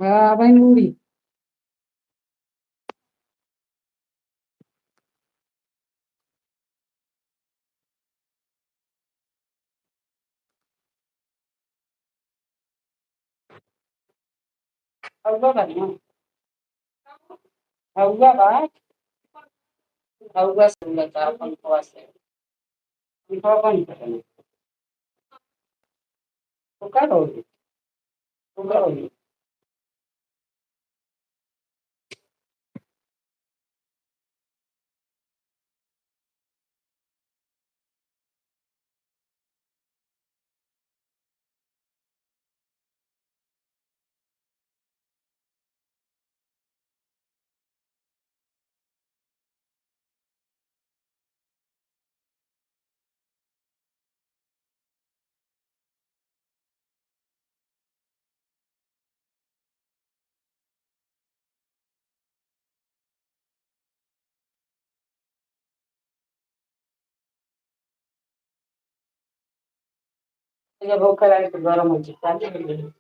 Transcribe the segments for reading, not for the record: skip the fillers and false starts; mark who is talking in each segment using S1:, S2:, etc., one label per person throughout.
S1: हाँ भाई मूवी। हवा बा ना। हवा बा। हवा सुनता अपन को से। दिखा कौन करने। तो क्या होगी। तो क्या होगी। जब वो कराए तो गरम हो चिपका दे।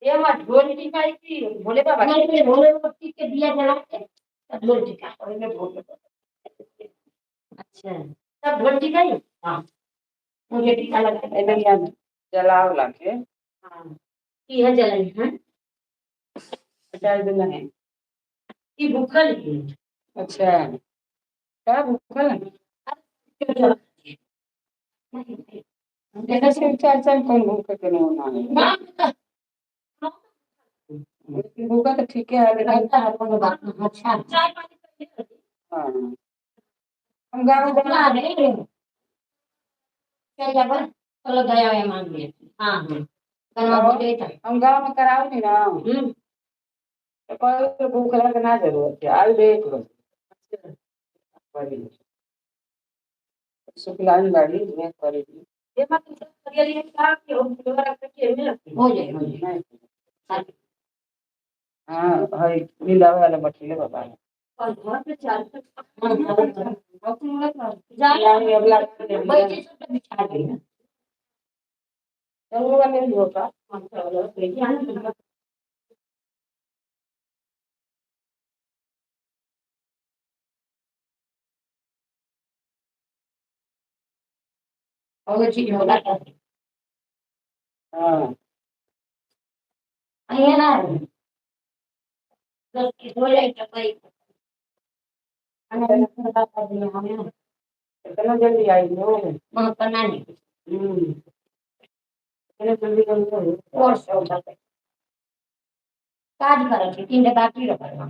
S1: ये मत ढोल टिका की भोले बाबा नहीं भोले बाबा के दिया जला के ढोल टिका और में भोले अच्छा सब ढोल टिका ही हां मुझे टिका लगा इधर याद जलाओ लाके हां की है जलाई है चार दिन है की भूखल है अच्छा क्या भूखल है देखा से चार चार कौन भूखा के नहीं होना भूखा तो ठीक है रहता है कोनो बात नहीं अच्छा चाय पानी हाँ हम गाँव बना रहे हैं क्या जगह चलो दया है मान लिया हाँ हाँ करवा बोले था हम गाँव में कराओ नहीं ना तो कोई भूख लगे ना जरूरत है आज देख लो शुक्लान गाड़ी में करेगी ये मत करिए का कि हम दोबारा करके में लगती हो जाए हाँ है नीला वाला मछली बाबा और घर पे चार जाए अगला बैठे सब बिछा दे चलो वाले नहीं होता और चीज होगा हाँ ये ना दस की हो जाए तो कोई अगर बता दिया हमें इतना जल्दी आई हो वहां करना नहीं इतना जल्दी जल्दी और सौदा काज करे छे तीन बाकी रखना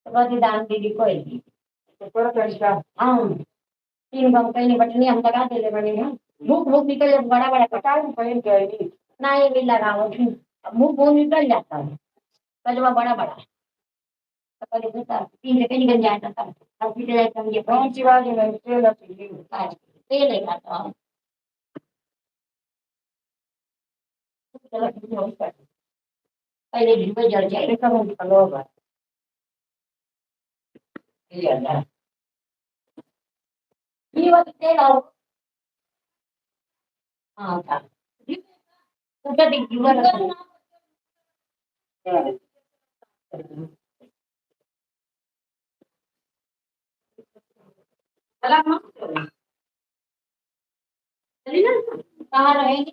S1: तो बदी दान दीदी कोई तो पर पैसा हां तीन बार पहले बटनी हम लगा दे ले बने हैं भूख भूख निकल बड़ा बड़ा कटाऊ पहन के आई ना ये भी लगाओ मुंह वो निकल जाता है कजवा बड़ा बड़ा तो पहले बता तीन के निकल जाता था अब फिर जाता ये कौन सी बात है तेल तेल है खाता पहले दिन में जल जाए करो हेलो ये अल्लाह ये बात तेल आओ हां था तो क्या दिख जुआ चला मत चली ना कहाँ रहेंगे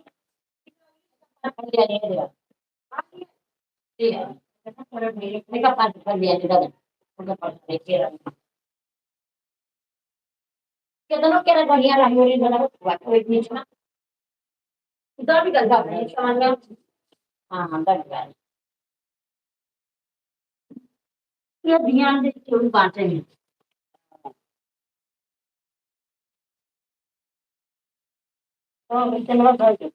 S1: दिया दिया दिया मेरा पास कर दिया दादा उनका पास देखिए कितनों के बढ़िया रंगोली बनाओ वो एक बीच में इधर भी गलता है समझ में। हाँ हाँ बस बस ये ध्यान से थोड़ी बातें हैं। तो चलो घर के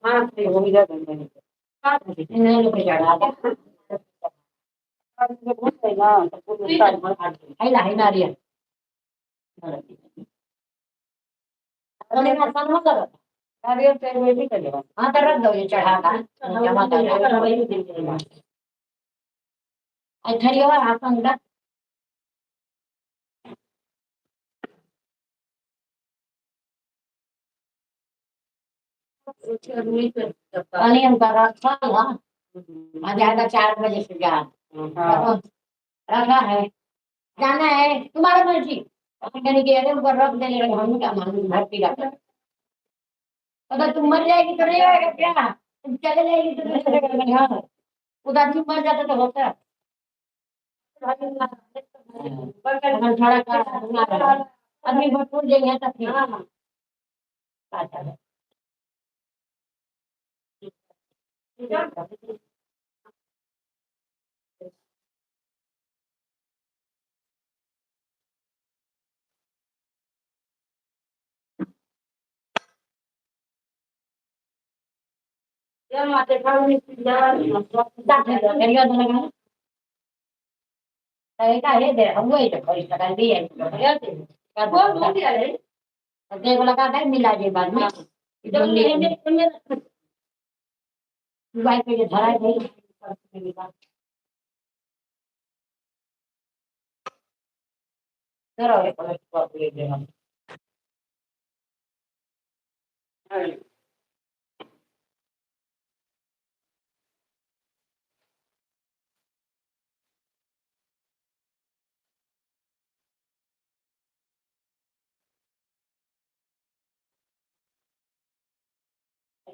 S1: हाँ फिर वो इधर करते हैं हाँ इन्हें लोग चढ़ा दे बहुत है ना तो है ना रिया अरे ना सन मत करो नारियल तेल में भी करेगा हाँ तो रख दो ये चढ़ा का जमा कर वही दिन के बाद अच्छा ये और आपका मुद्दा पानी हम कर रखा था आ जाएगा 4 बजे से जा रखा है जाना है तुम्हारा मर्जी कहने के अरे ऊपर रख देने लगे हम क्या मालूम भर्ती रख अगर तुम मर जाएगी तो नहीं होएगा क्या तुम चले जाएगी तो दूसरे का हाँ उधर तुम मर जाते तो होता है थोड़ा आदमी भरपूर देंगे तब फिर अच्छा ya mate kami ya tak dari ada lagi saya kah ada हम वही तो कोई सकल भी है ya क्या बोल दिया रे अगले को लगा था मिला के बाद में इधर में मोबाइल पे ये धरा नहीं करो ये पर ले दे हम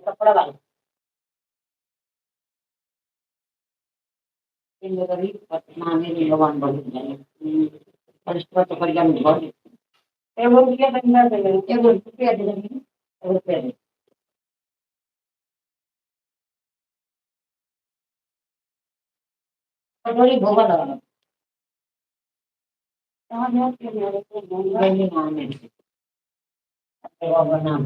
S1: कपड़ा वाला इन लोगों की मांगे नहीं भगवान बोल जाए परिश्रम तो करिया नहीं बहुत ये बोल दिया बंदा दे ये बोल रुपया दे रुपया दे थोड़ी भोगा लगा कहाँ गया कि मेरे को नहीं माने सेवा बना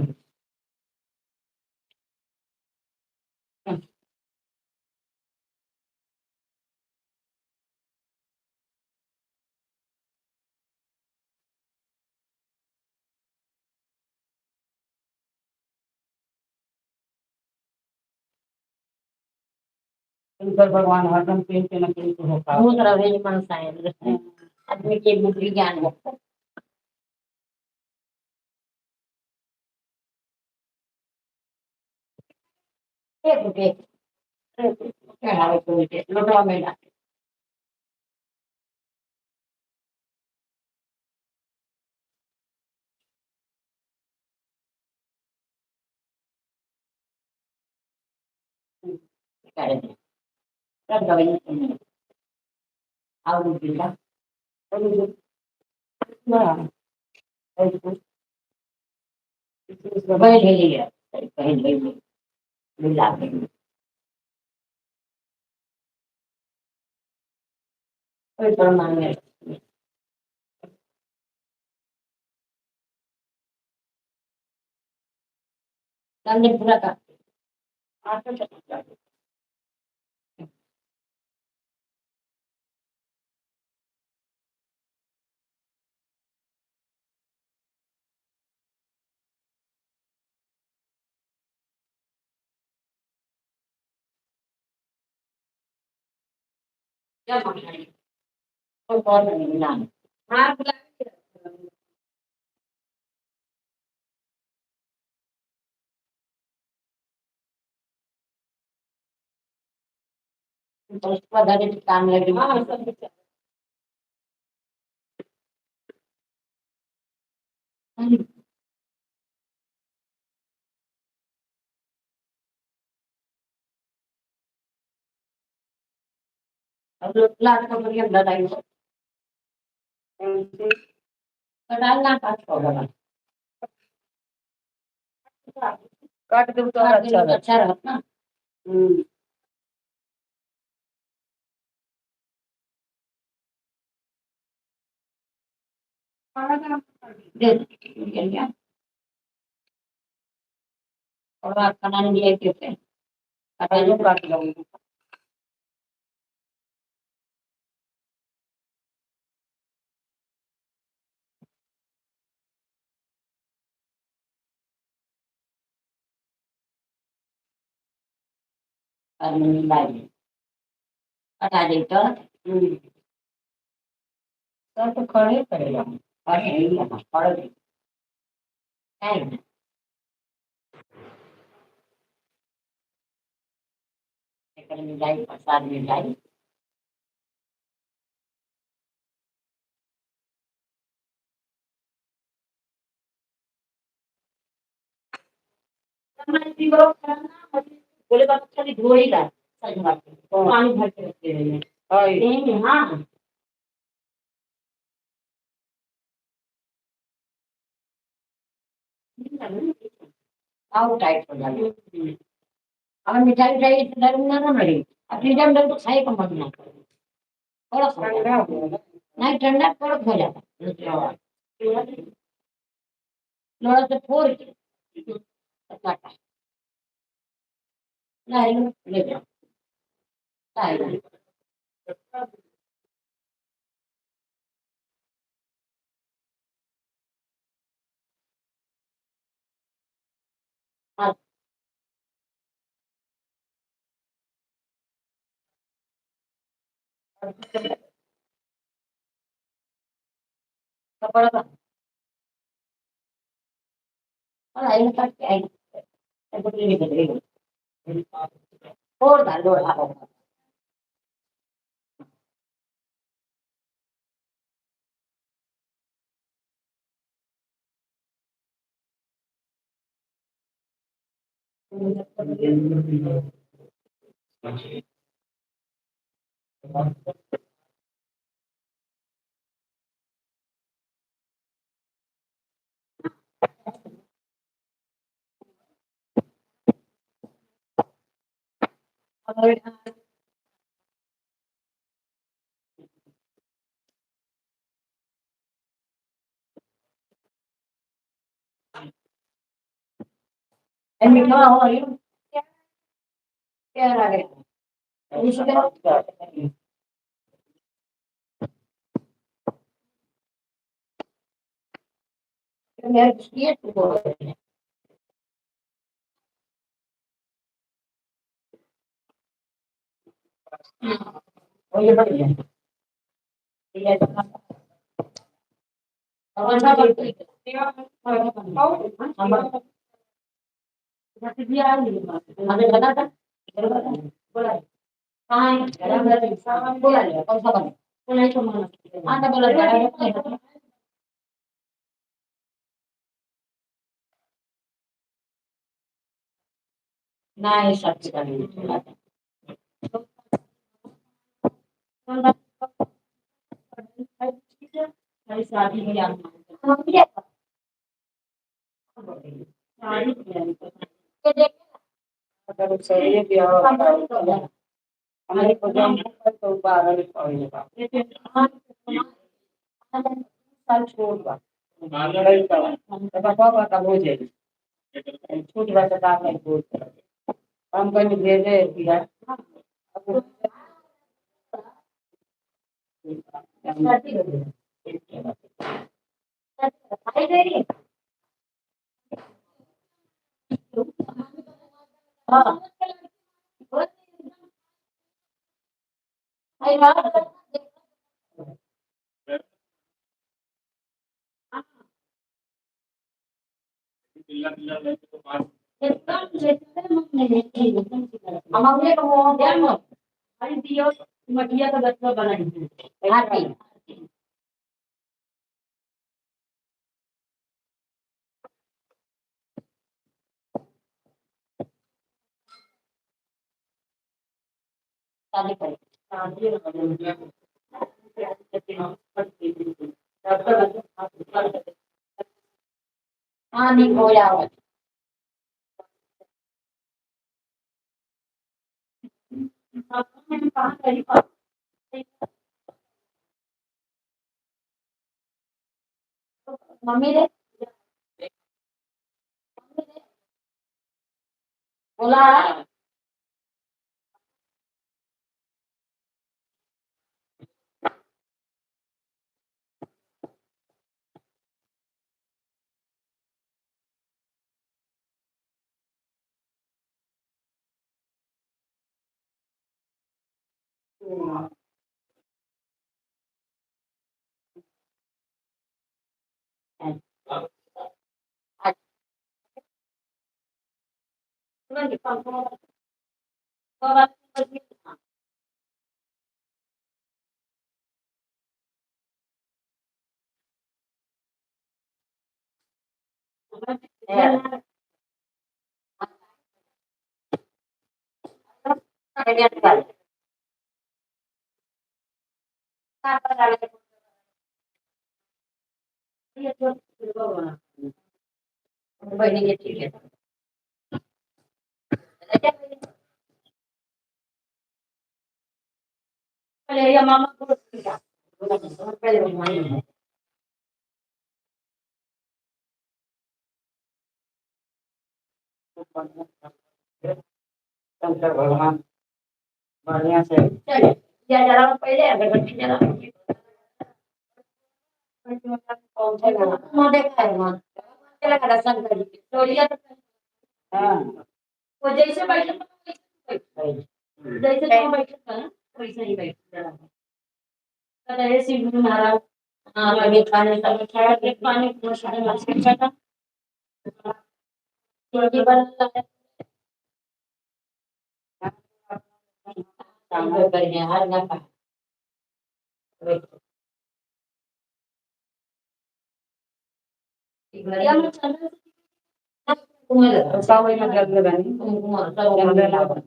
S1: शंकर भगवान हरदम कहीं पे न कहीं तो होता है दूसरा भेज मन साइड आदमी के बुद्धि ज्ञान है एक रुपये क्या हाल है कोई लोटवा में ला करे सब दवाई और बिल्ला और ना बैठ लिया कहीं नहीं मिला कोई प्रमाण नहीं हमने पूरा कर आठ चला क्या मांगना है कोई और नहीं मिला हाँ बुला तो उसके बाद आगे काम लगे हाँ सब अब लोग लाख का बढ़िया लड़ाई कटाल ना पास होगा
S2: काट दो तो अच्छा रहता ना। और बात खाना नहीं दिया क्यों कटाइयों काट लो हटा दे तो खड़े करेगा खड़े मिलाई प्रसाद मिलाई बोले बात खाली धोई ला पानी भर के रखते हैं हाँ आओ टाइट हो जाए अब मिठाई उठाई डरूंगा ना मेरी अब फ्रीजर में तो खाए का मन ना थोड़ा सा नहीं ठंडा थोड़ा हो जाता थोड़ा सा फोड़ के नहीं ले जाओ नहीं हाँ कपड़ा का और आई काट के आई तो नहीं बदलेगा और डाल दो आप मीठा हो क्या लगे ये बढ़िया ये और ना बढ़ती हमें बना था बोला हाँ बोला कौन सा बना बोला तो हाँ तो बोला ना ये सब शादी में अगर चाहिए भी हमारे को तो 12 साल छोड़ पापा का हो जाए छूट बता हम कहीं भेजे दिया हाँ हम अपने को ध्यान अरे दियो मटिया का बच्चा बनाई शादी करें हाँ नहीं हो जाओ
S1: कहाँ गई कहाँ? मम्मी रे बोला बहनी के ठीक है पहले ये मामा को पहले मामा शंकर भगवान बढ़िया से या जरा पहले अगरबत्ती जला मोदे खाए मन चला कर शंकर जी तोड़िया तो हां वो जैसे बैठे जैसे तुम बैठे था ना वैसे ही बैठ जरा तो ऐसे ही महाराज हां लगे खाने सब खाया एक पानी को सारे मछली खाता रोटी बन काम करने हर ना का या मैं चंद्र कुमार सावई में जग लगानी कुमार चंद्र लाभ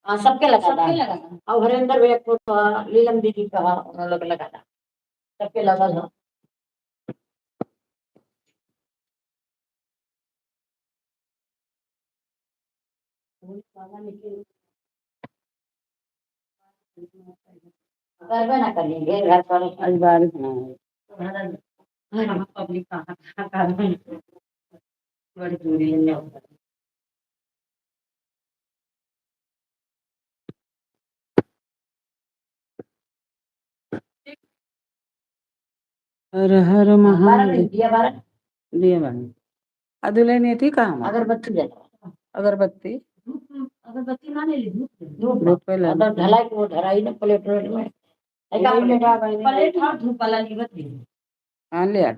S1: सबके लगा और हरेंद्र भैया को लीलम दीदी का उन लोग लगा था सबके लगा था गरबा ना करेंगे घर पर इस बार पब्लिक कहाँ बड़ी दूरी है
S3: हर हर महादेव
S1: दिया बारह
S3: दिया बनी अदुले ने थी कहाँ
S1: अगरबत्ती जला
S3: अगरबत्ती
S1: अगरबत्ती ना ले ली धूप
S3: धूप पे लगी।
S1: अगर ढलाई को ढलाई ना प्लेट में ऐसा प्लेट और धूप वाला नहीं बत्ती
S3: हाँ ले आ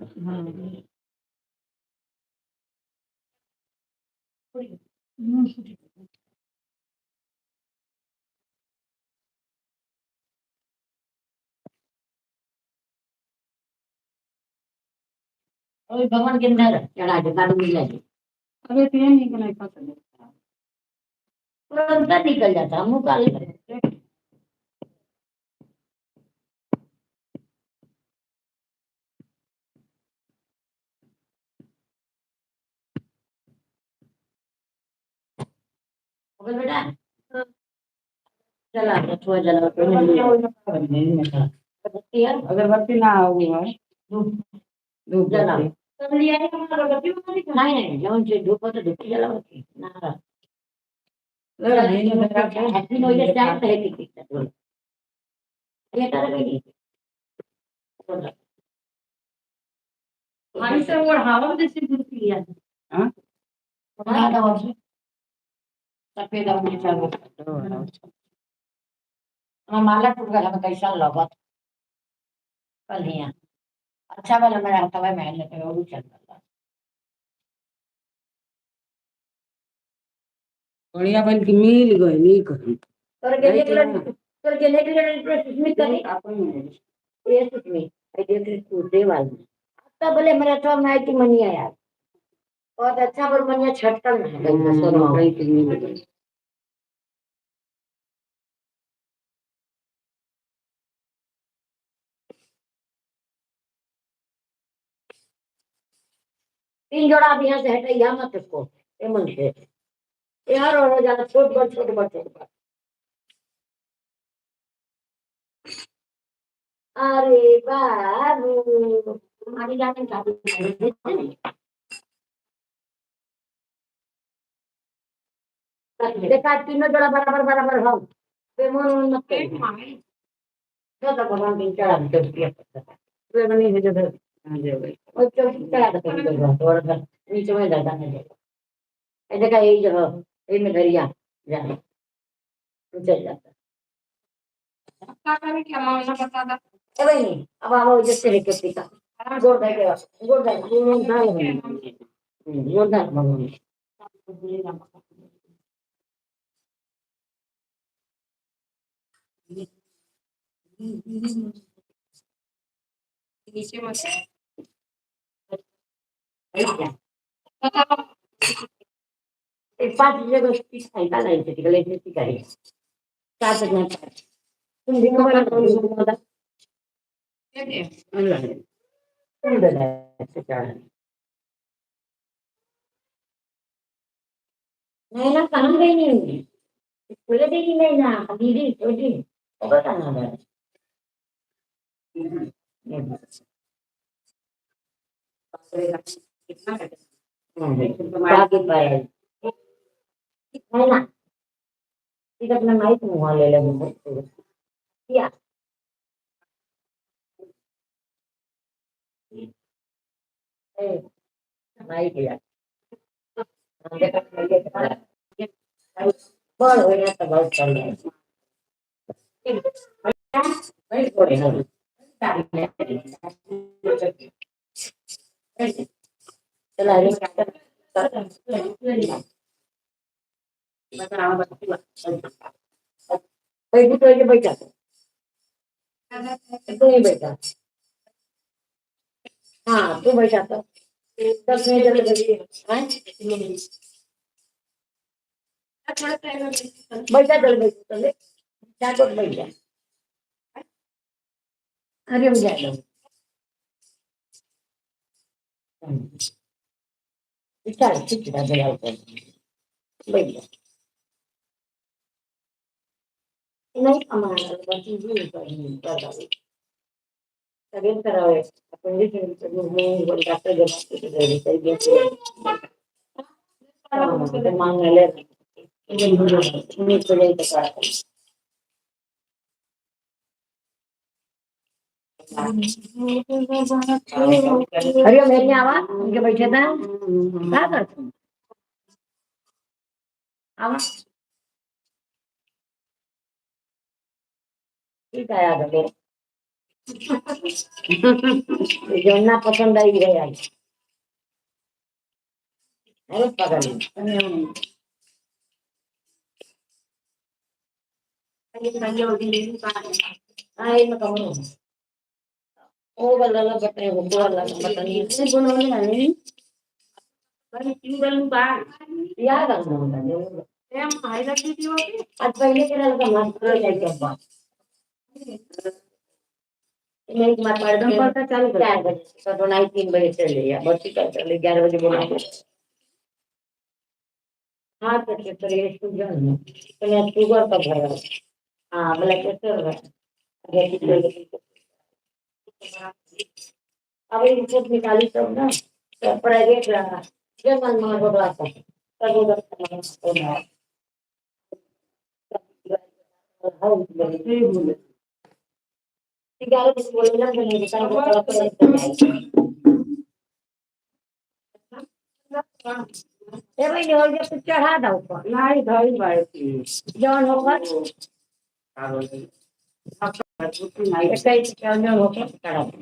S1: और भगवान के अंदर चढ़ा के दारू मिला जी
S3: अबे तेरे नहीं बनाई पसंद
S1: तुरंत निकल जाता मुंह काले बोल बेटा चला थोड़ा जला अगरबत्ती है
S3: अगरबत्ती ना होगी है
S1: धूप
S3: धूप
S1: जला
S3: जला
S1: नहीं नहीं जौन से धूप तो धूप जला ना हैप्पी न्यू ईयर टाइम पे है कि ये तरह की हमारी से वो हवा जैसी धूप लिया
S3: हाँ
S1: हमारा तो और सफेद अपने चालू माला टूट गया मैं कैसा लगा कल ही अच्छा वाला मेरा आता है महल लेते वो चल रहा
S3: बढ़िया बन की मिल गई नहीं कहीं
S1: कर के लेके सुस्मित करी ये सुस्मित आई देख टूटे वाली तब बोले मेरा तो मैं की मनिया यार बहुत अच्छा पर मनिया छटकन है
S2: तीन जोड़ा अब यहाँ से हटाइया मत उसको, ये मन से यार हो जाता छोट बड़ छोट बड़ छोट बड़। अरे बाबू आगे जाने का देखा तीनों जोड़ा बराबर बराबर हो वे मन मत तो भगवान दिन चढ़ा दे दिया वे बनी है जो
S3: हाँ जी भाई।
S2: और चौकी चढ़ा दे और नीचे में जाता है ये देखा यही जगह ये में दरिया जाने चल जाता
S3: क्या करें क्या मामला बता दो।
S2: है भाई अब आओ जैसे लेके पिता जोरदार जोरदार भगवान
S3: नीचे मत
S2: एक पाच जगह खाई का नाही तिकडे लेते काही सात जण तुम दिन मला मला तुम दे नहीं ना कहाँ गई नहीं बोले देखी नहीं ना दीदी छोटी होगा कहाँ है
S3: कितना
S2: बाकी पाया है ना इधर अपना माइक मुँह ले ले क्या माइक यार बड़ हो गया तो बहुत चल रहा है नहीं छोड़े ना चला बैठ बैठा तू ही बैठा हाँ तू बैठा तो 10 मिनट बैठा चल बैठा चले क्या तो बैठ जा अरे हो जाएगा चल ठीक है बैठ जा नहीं कमाना बस ये कर सगळं करावे आपण जे डॉक्टर मांगायला अरे मेरी आवाज उनके बैठे था क्या करते आवाज ठीक है याद है जो ना पसंद आई है यार अरे पकड़ हाँ ये मैं कहूँ वो वाला बटन वो वाला बटन ये बोलने नहीं याद आ आज पहले के नाल का मास्टर जाके बात नहीं मार पड़दम पड़ता चालू 4 बजे तो नहीं 3 बजे चले या बच्ची का चले 11 बजे बोला हाँ तो ये स्कूल जाना तो मैं शुगर का भरा हाँ ब्लड प्रेशर है अब ये रिपोर्ट निकाली तब ना तो प्राइवेट रहा जब मन में हो रहा था तब उधर हाँ 11 बजे बोले ना मैंने ए भाई और जब चढ़ा दो ऊपर
S3: नहीं धरी बाई
S2: जौन होकर कई जौन होकर चढ़ा दो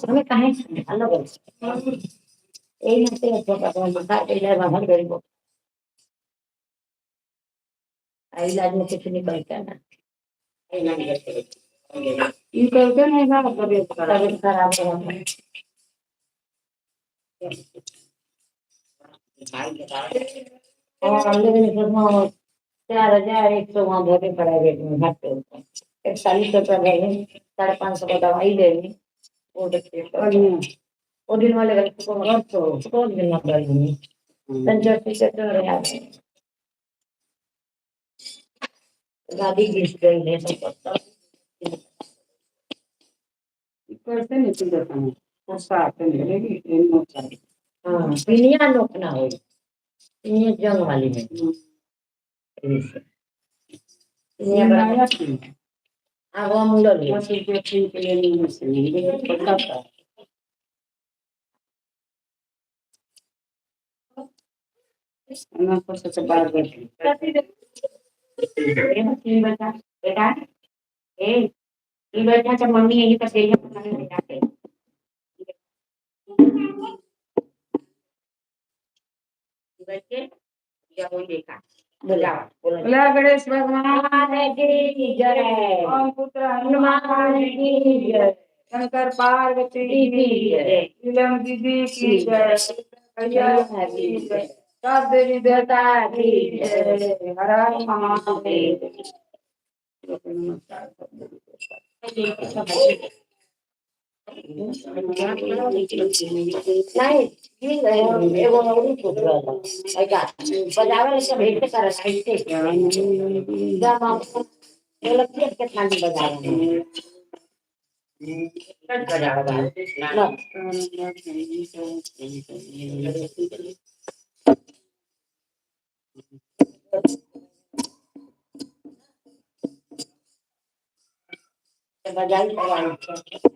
S2: हमें कहे अलग यही हंसते हैं छोटा बता के जाए बाहर गरीबों इलाज में कुछ नहीं करता ना
S3: ये करके नहीं ना तबीयत
S2: तबीयत खराब हो और लेकिन इसमें 4100 वहाँ भरे प्राइवेट में घाटे 4100 रुपया भरे 550 का दवाई ले ली वो देखिए वो दिन वाले गलती को मतलब तो दिन ना कर दूंगी संजय से तो यार गाड़ी गिर गई है सब पता
S3: कैसे नहीं जाता है उसका आते नहीं कि इन नोट चाहिए
S2: हाँ पिनिया नोकना हो पिनिया जंग वाली में
S3: ये
S2: पिनिया बड़ा
S3: नया थी
S2: अब हम लोग
S3: वो सिर्फ देखने के लिए नहीं से नहीं पता था मैं तो सोचा बात बैठी
S2: तीन बचा बेटा ए तीन बचा जब मम्मी यही कर देगी पता नहीं बेटा के बच्चे या कोई देखा बोला बोला
S3: बोला गणेश भगवान
S2: की जय
S3: ओम पुत्र
S2: हनुमान की जय
S3: शंकर पार्वती की जय नीलम दीदी की जय भैया की जय सब देवी देवता की जय हर हर महादेव
S2: नहीं ठीक है एगो और पूछ रहा था ऐसा बजावे से भेंट कर साइड से जब हम बोलत के थाली बजा रहे हैं बजा रहा है बजाई बजाई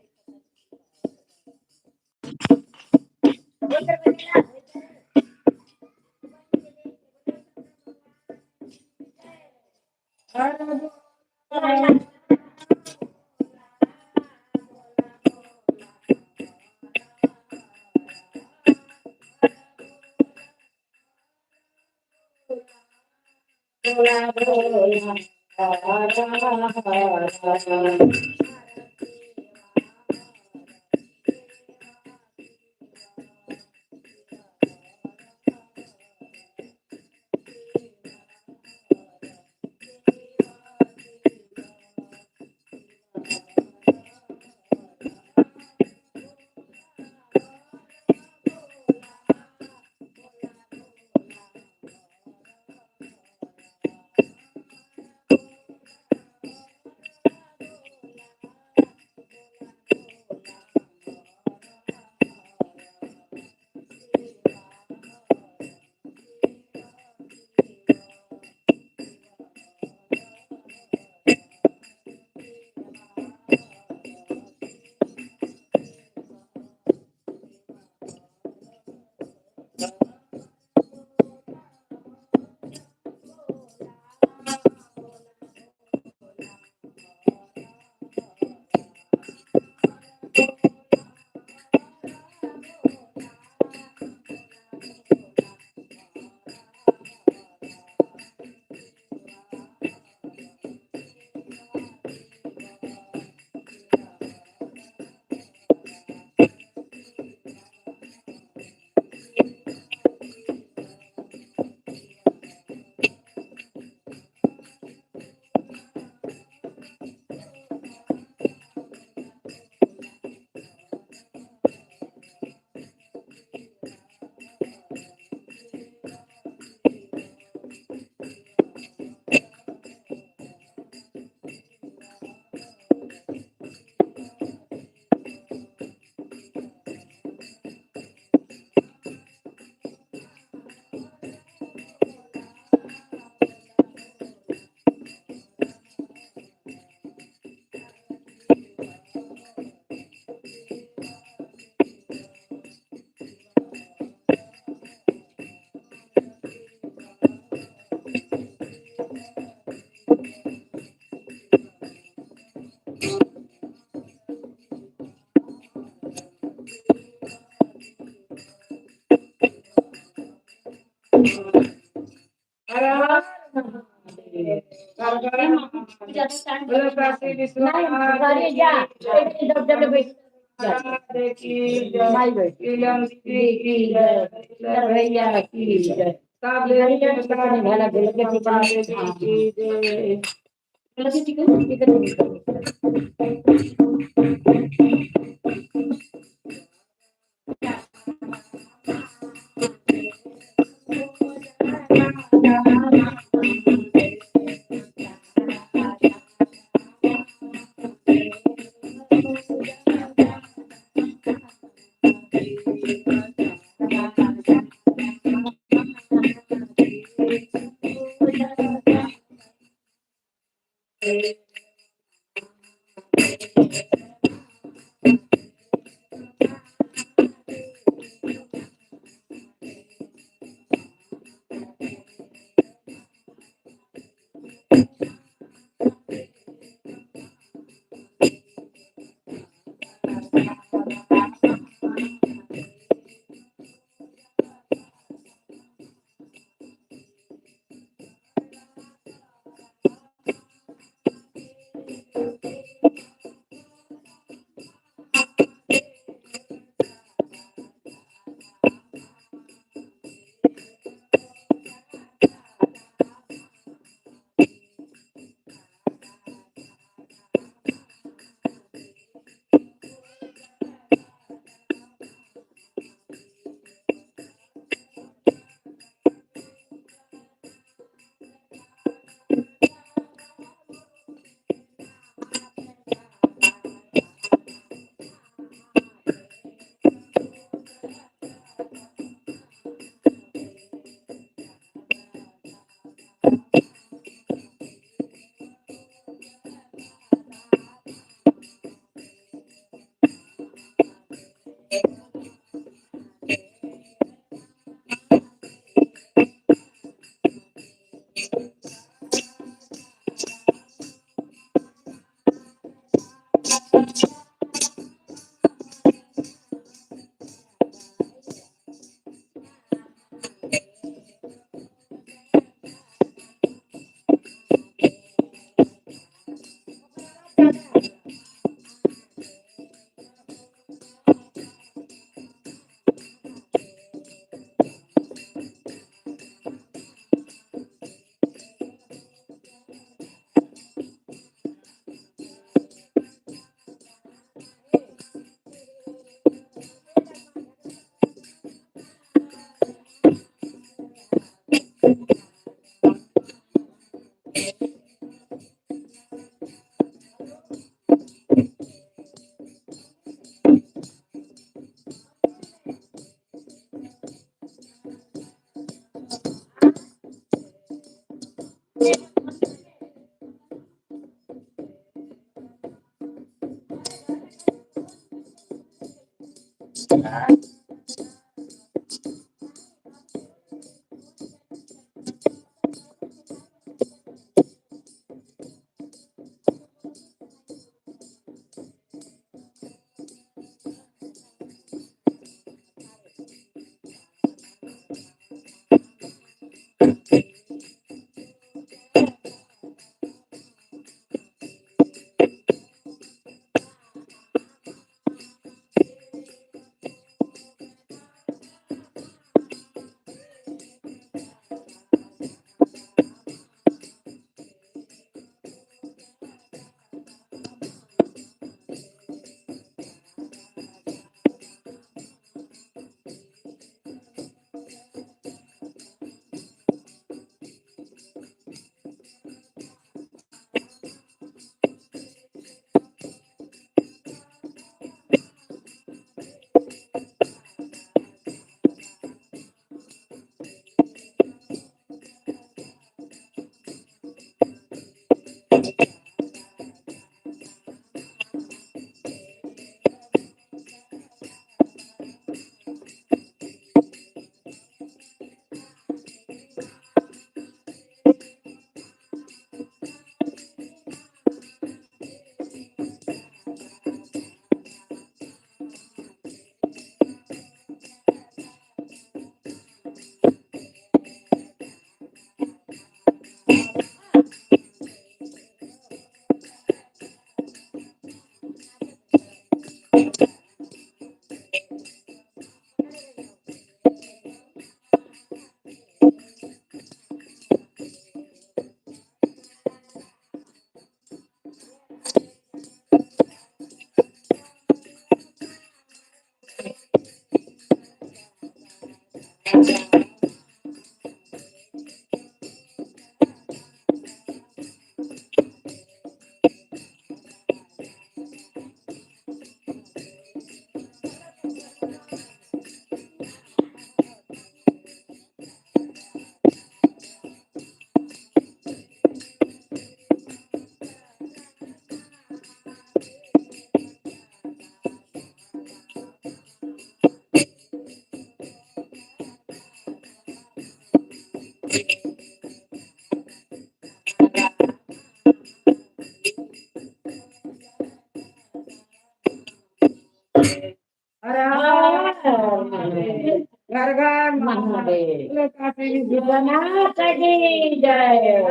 S3: घर घर
S2: महादेव.
S3: बोलो काशी
S2: विश्वनाथ की जय.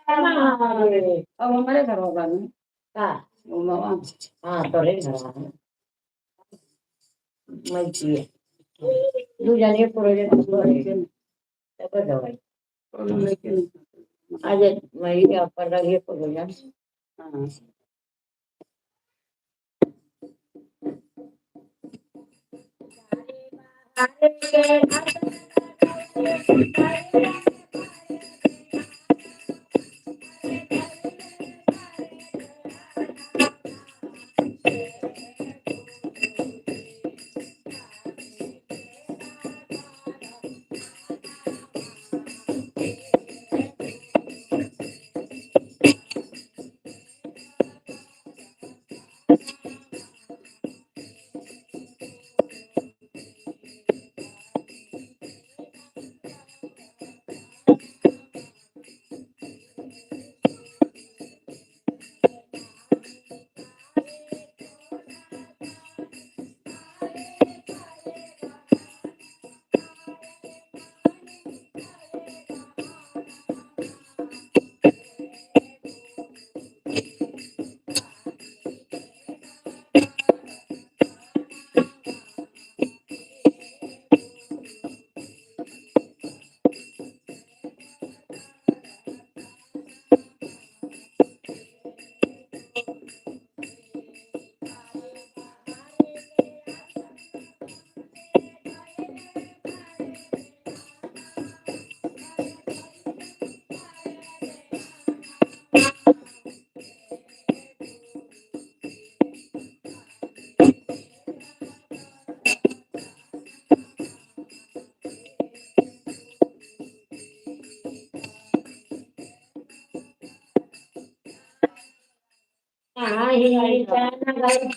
S2: महादेव.
S3: अब हमारे घर होगा ना
S2: हा
S3: वो मामा
S2: तो रे घरा माहिती आहे तुझ्याने पुढे जाऊ
S3: प्रॉब्लम लेकिन
S2: आज माहिती आपण हे करूया
S3: हाँ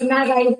S2: ना गाई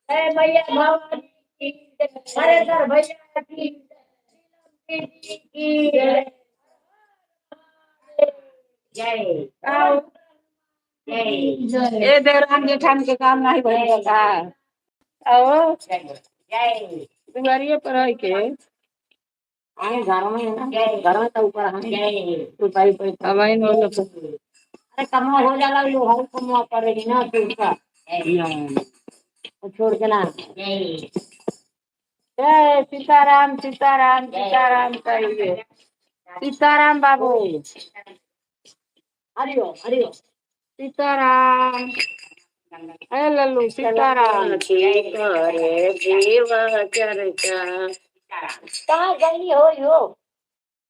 S2: जय मैया भवानी की जय। अरे सर भैया की जय। की जय। जय
S3: आओ
S2: जय
S3: ये देवरान जेठान के काम नहीं भइल का आओ
S2: जय
S3: दुआरिये पर है के
S2: आए घर में है ना घर में तो ऊपर हम जय तो भाई भाई
S3: अब आई नो लोग
S2: अरे कमा हो जाला लो हर कमा करेगी ना तू का छोड़ के ना जय
S3: जय सीताराम सीताराम सीताराम कहिए सीताराम बाबू
S2: हरिओ हरिओ
S3: सीताराम है लल्लू सीताराम
S2: करे जीव चर्चा कहाँ गई हो यो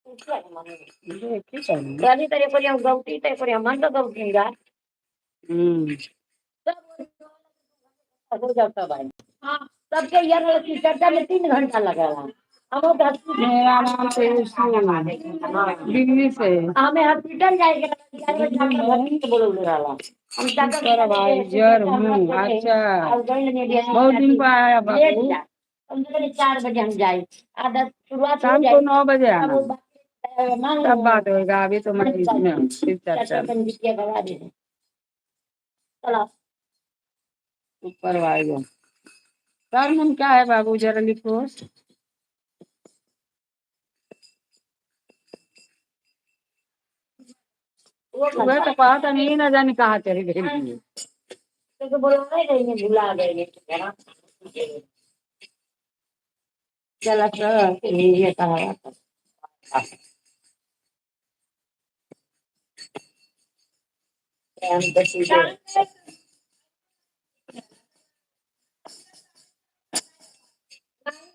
S3: देखी चल
S2: गली तेरे पर यहाँ गौती तेरे पर यहाँ मन तो गौती गा हो जाता भाई हाँ सबके यार की चर्चा में 3 घंटा लगा हम
S3: मेरा नाम से दिल्ली से
S2: हमें हॉस्पिटल जाएंगे 4 बजे डॉक्टर भर्ती के बोले रहा हम
S3: कर भाई जर हूँ अच्छा बहुत दिन पर आया बाबू
S2: कम से कम 4 बजे हम जाए आदत शुरुआत हो
S3: शाम को
S2: जाए
S3: 9 बजे
S2: अब
S3: आना
S2: वो मांग
S3: तब बात होगा अभी तो मैं इसमें हूँ इस चर्चा
S2: चाचा
S3: में
S2: पंडित गवा दे चलो
S3: ऊपर आएगा सर नाम क्या है बाबू जरा लिखो
S2: वो
S3: वह तो पता नहीं ना जाने कहाँ चली गई
S2: तो बोला नहीं भुला गए चला सर ये कहा हम तो सीधे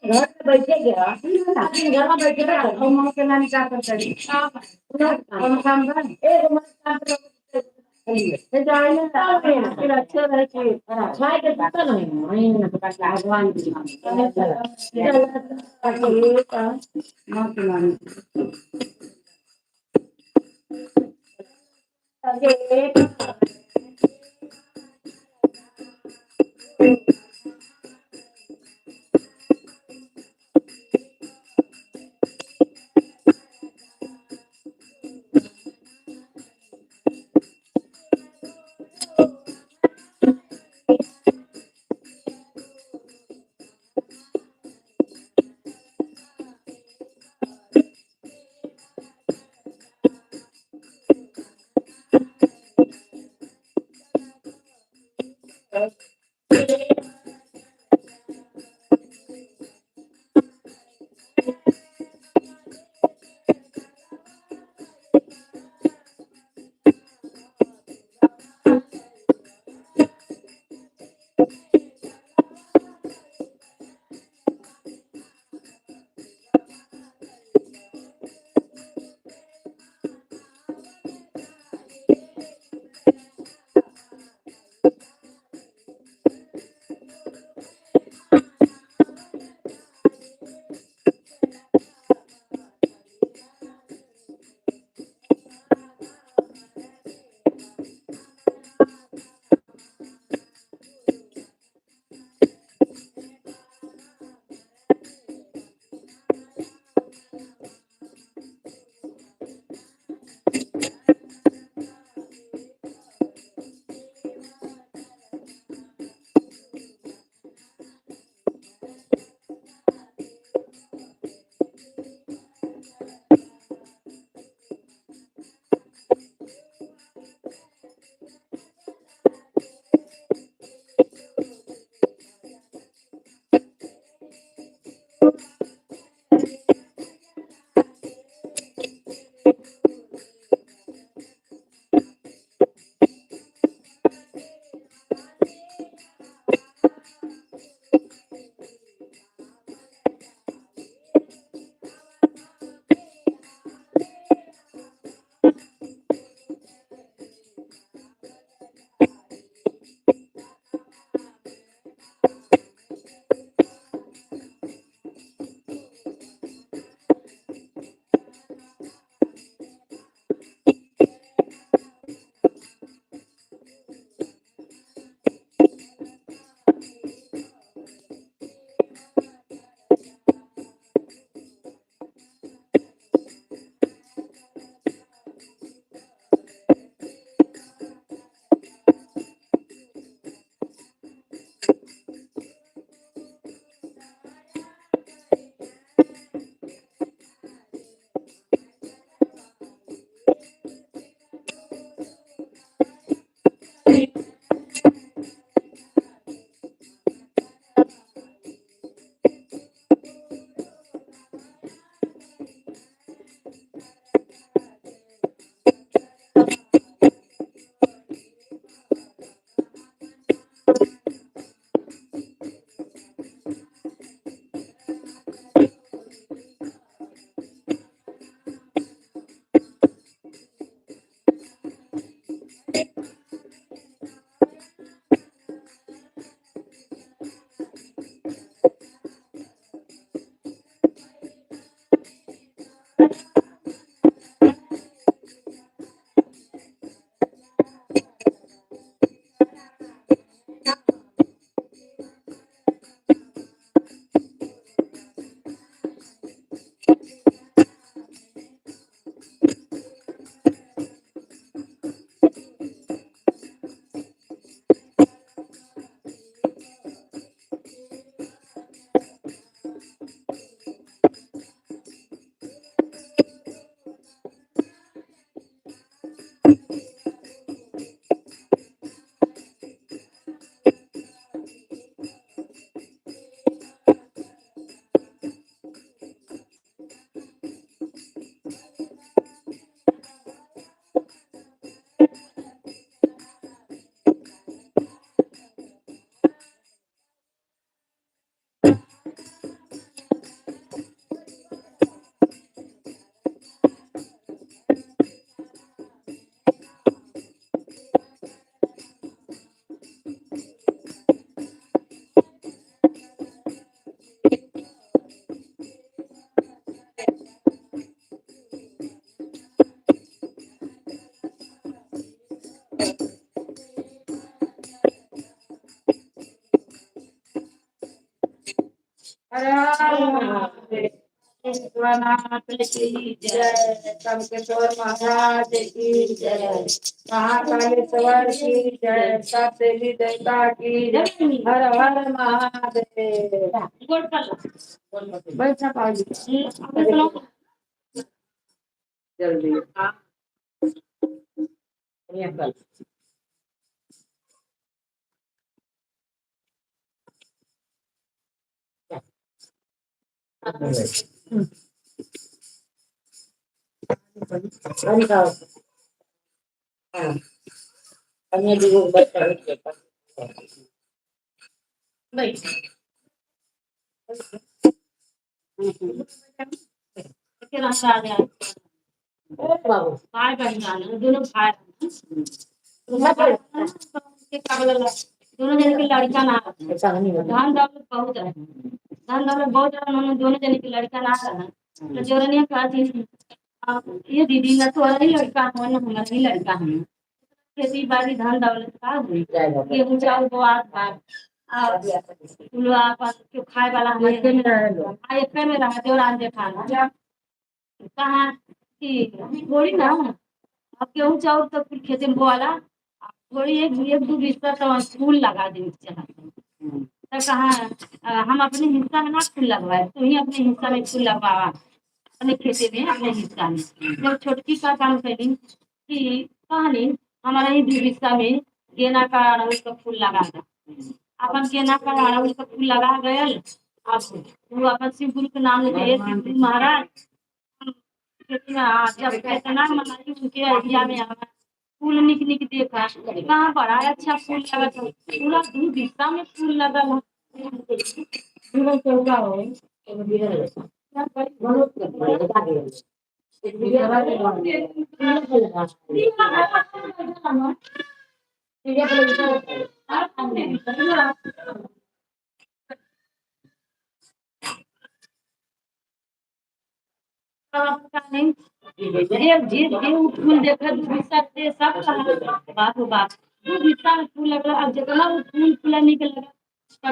S2: घर में बैठे गया घर में बैठे गया हम के नानी क्या करते हैं हम काम कर एक मत काम कर ये जाए ना फिर अच्छा रहे कि छाए के पता नहीं ना पता भगवान की
S3: माँ की नानी हर हर महादेव। विश्वनाथ की जय, कनकेश्वर महाराज की जय, महाकालेश्वर की जय, सब देवी देवता की जय। हर हर महादेव। बैठा पाजी जल्दी
S2: बाबू
S1: भाई बहन दोनों भाई दोनों जन के लड़का ना
S2: ऐसा नहीं होता।
S1: धन दौलत बहुत है, धन दौलत बहुत है, उन्होंने दोनों जन के लड़का ना है तो जोरनिया कहती ये दीदी ना तो ही लड़का है ना हमारा ही लड़का है। खेती बाड़ी धन दौलत का हुई गेहूं चावल बोआत बात आप क्यों खाए वाला हमारे एक में रहा जो रान देखा कहाँ की थोड़ी ना अब गेहूं चावल तो फिर खेते में बोआला थोड़ी एक एक दो बिस्तर तो फूल लगा दे तो कहाँ हम अपने हिस्सा में ना फूल लगवाए तो ही अपने हिस्सा में फूल लगवावा अपने खेते में अपने हिस्सा में जब छोटकी का काम करी कि कहानी हमारा ही दो हिस्सा में गेना का अड़हुल का फूल लगा था अपन गेना का अड़हुल का फूल लगा गया अब वो अपन शिव गुरु के नाम लेते शिव गुरु महाराज कितना जब इतना मनाई उनके एरिया में हमारा फूल निक निक देखा कहाँ बड़ा अच्छा फूल लगा था पूरा दूर दिशा में फूल लगा हुआ
S2: पूरा चौका हो तो बिरल बहुत बता दे एक बिरल
S1: नहीं जे फूल देखा दूसरा से सब कहा बाप हो बाप दूर दिशा में फूल लगा अब जितना वो फूल फूला निकल तो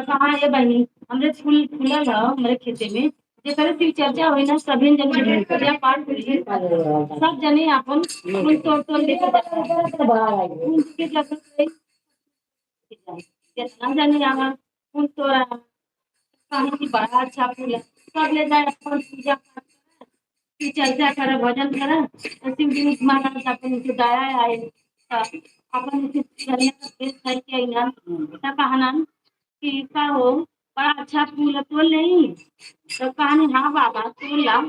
S1: कहाँ ये बहनी हमरे फूल फूलल है हमारे खेते में जेकर शिव चर्चा हुई ना सभी जन के पूजा पाठ हुई सब जने अपन फूल तोड़ लेके फूल के लगन जितना जने आवा फूल तोड़ा कहीं की बड़ा अच्छा फूल है सब ले जाए अपन पूजा पाठ की चर्चा करे भजन करे शिव जी महाराज अपन उनके दया आए अपन उनके चरिया पेश करके ना कहना कि का हो बड़ा अच्छा फूल है तोड़ नहीं तो कहानी हाँ बाबा तोड़ ला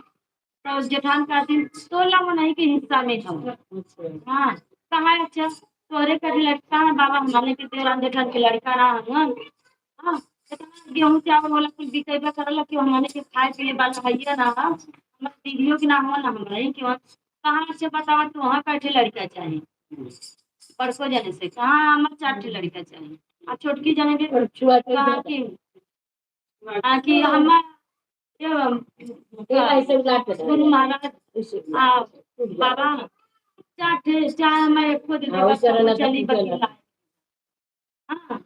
S1: तो जेठान कहती तोड़ ला वो नहीं के हिस्सा में हम हाँ कहा अच्छा तोरे का भी लड़का है बाबा हमारे के देवरान जेठान के लड़का रहा हम हाँ गेहूं चावल वाला कुछ बिकेबा करला कि हमारे के खाए पिए वाला भैया ना हमारे दीदियों के नाम ना हमारे कि कहाँ से बताओ तो वहाँ कैसे लड़का चाहिए परसों जाने से कहाँ हमारे 4 ठे लड़का चाहिए आ छोटकी जाने के कहाँ की कि हम गुरु महाराज बाबा 4 ठे चाहे मैं एको दिन चली बकी हाँ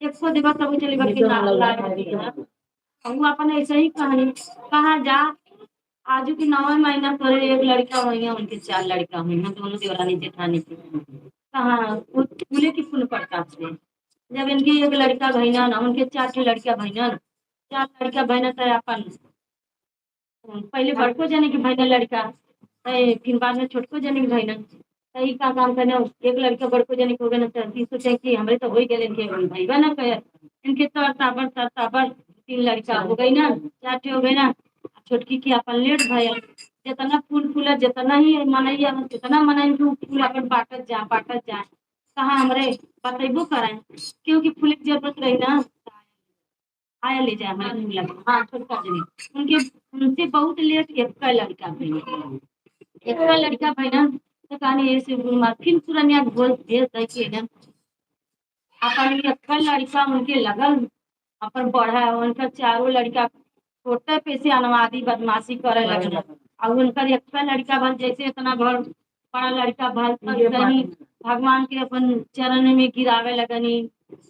S1: एको दिवस सब चली बकी वो अपन ऐसे ही कहानी कहाँ जा आजू की 9 महीना तोरे एक लड़का हुई है उनके 4 लड़का हुई है दोनों देवरानी जेठानी के कहाँ वो फूले की फूल प्रताप से जब इनकी एक लड़का बहना ना उनके 4 ठे लड़का बहना 4 लड़का बहना तो अपन पहले बड़को जाने की बहना लड़का फिर बाद में छोटको जाने की बहना सही का काम करना एक लड़का बड़को जाने को ना चाहती सोचे कि हमारे तो हो ही गए इनके भाई बना कह इनके तर ताबर 3 लड़का हो गई ना 4 ठे हो गई ना छोटकी की अपन लेट भैया जितना फूल फूला जितना ही मनैया जितना मनाई फूल अपन बांटत जा कहाँ हमरे बतेबो कराए क्योंकि फूल की जरूरत रही ना आया ले जाए हमारे फूल लगा हाँ छोटका जनी उनके उनसे बहुत लेट एक का लड़का बहना तो कहानी ऐसे फिर पुरानिया बोल भेज दे के ना अपन एक लड़का उनके लगल अपन बढ़ा उनका चारों लड़का छोटे पे से अनवादी बदमाशी करे लगना और उनका एक लड़का बन जैसे इतना बड़ा लड़का भल सही भगवान के अपन चरण में गिरावे लगनी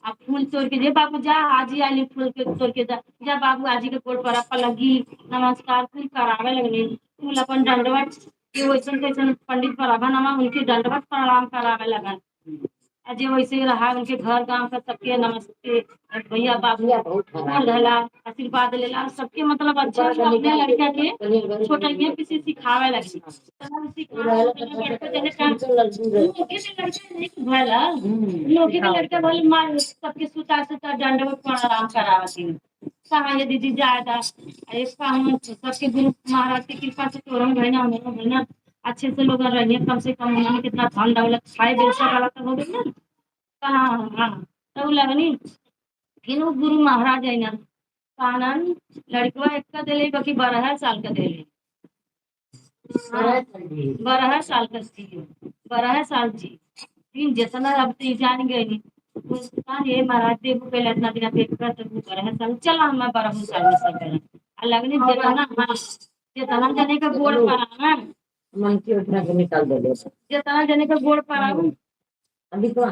S1: आप फूल तोड़ के दे बाबू जा आजी आली फूल के तोड़ के जा जा बाबू आजी के गोड़ पर आप लगी नमस्कार कुल करावे लगली फूल अपन दंडवत के वैसन कैसन पंडित बराबर नमा उनके दंडवत प्रणाम करावे लगन अजय वैसे ही रहा उनके घर गांव का सबके नमस्ते भैया बाबू फूल धला आशीर्वाद लेला सबके मतलब अच्छा से अपने लड़का के छोटइया किसी सिखावे लगी लोके के लड़का बोले मार सबके सुता सुता दंडवत प्रणाम करावती कहाँ ये दीदी जाएगा एक काम सबके गुरु महाराज की कृपा से तोरण बहना मेरा बहना अच्छे से लोग रहिए कम से कम उन्होंने कितना धन दौलत खाए बेचा वाला तो हो गई ना कहाँ हाँ तो लगनी फिर वो गुरु महाराज है ना कानन लड़कवा एक का दिले बाकी 12 साल का दिले 12 साल का थी 12 साल जी फिर जितना अब तो जान गए नहीं कहा ये महाराज देखो पहले इतना दिन पेट कर तो 12 साल चला मैं 12 साल में सब करें लगने जितना हाँ जितना जने का गोड़ पड़ा ना
S2: मन की उठना के निकाल दे
S1: जितना जने का गोड़ पड़ा
S2: अभी तो